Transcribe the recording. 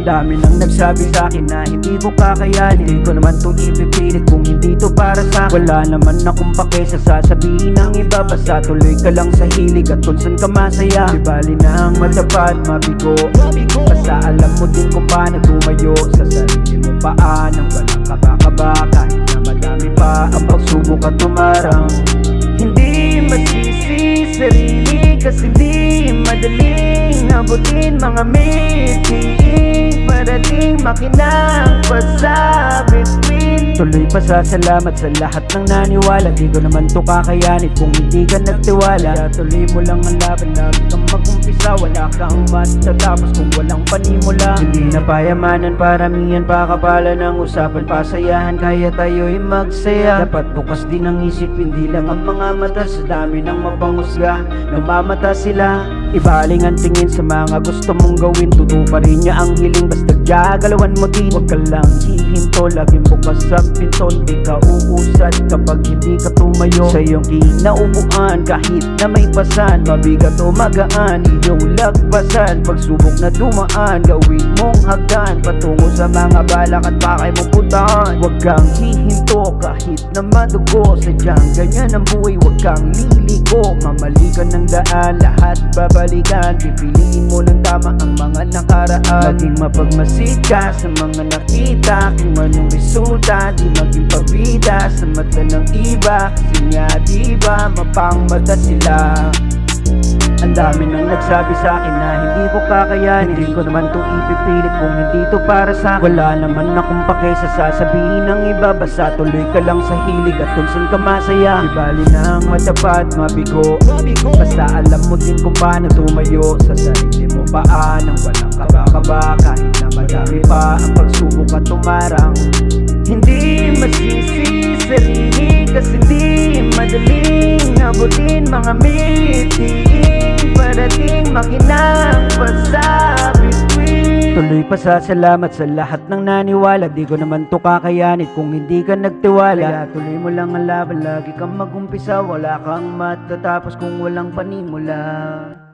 Dami nang nagsabi sa'kin na hindi ko kakayanin. Hindi ko naman tong ipipilit kung hindi to para sa'kin. Wala naman akong pake sa sasabihin ng iba. Basta tuloy ka lang sa hilig at kung saan ka masaya. Di bali na ang matapat, mabigo. Basta alam mo din kung paano tumayo sa sarili mo paa nang walang kaba-kaba. Kahit na madami pa ang pagsubok at tumarang. Hindi masisi sarili kasi di madaling abutin mga meeting. Parating makinang pasabit win. Tuloy pasasalamat sa lahat ng naniwala. Di ko naman to kakayanit kung hindi ka nagtiwala. Kaya tuloy mo lang ang laban, lagi kang mag-umpisa. Wala kang matatapos kung walang panimula. Hindi na payamanan, paramihan pa kapala ng usapan. Pasayahan kaya tayo'y magsaya. Dapat bukas din ang isip, hindi lang ang mga mata. Sa dami ng mapangusga, namamata sila. Ibaling ang tingin sa mga gusto mong gawin. Tutuparin niya ang hiling, basta gagalawan mo din. Huwag ka lang hihinto, laging bukas sa pinto. Di ka uusad kapag hindi ka tumayo sa iyong kinaupuan. Kahit na may pasan, mabigat o magaan, iyong lagpasan. Pagsubok na dumaan, gawin mong hagdan patungo sa mga balak at pakay mong puntahan. Huwag kang hihinto kahit na madugo. Sadyang ganyan ang buhay, huwag kang liligo. Mamali ka ng daan, lahat babalikan. Pipiliin mo ng tama ang mga nakaraan. Maging mapagmasid ka sa mga nakita. Kung anong resulta, di maging pabida sa mata ng iba. Kasi nga diba, mapangmata sila. Ang dami nang nagsabi sa'kin na hindi ko kakayanin. Hindi ko naman to ipipilit kung hindi to para sa'kin. Wala naman akong pake sa sasabihin ng iba. Basta tuloy ka lang sa hilig at kung saan ka masaya. Di bali na ang matapat, mabigo. Basta alam mo din kung paano tumayo sa sarili mo paa nang walang kaba-kaba. Kahit na madami pa ang pagsubok at tumarang. Hindi masisi sarili kasi di madaling abutin mga meeting. Parating makinang pasabit win. Tuloy pasasalamat sa lahat ng naniwala. Di ko naman to kakayanit kung hindi ka nagtiwala. Kaya tuloy mo lang ang laban, lagi kang mag-umpisa. Wala kang matatapos kung walang panimula.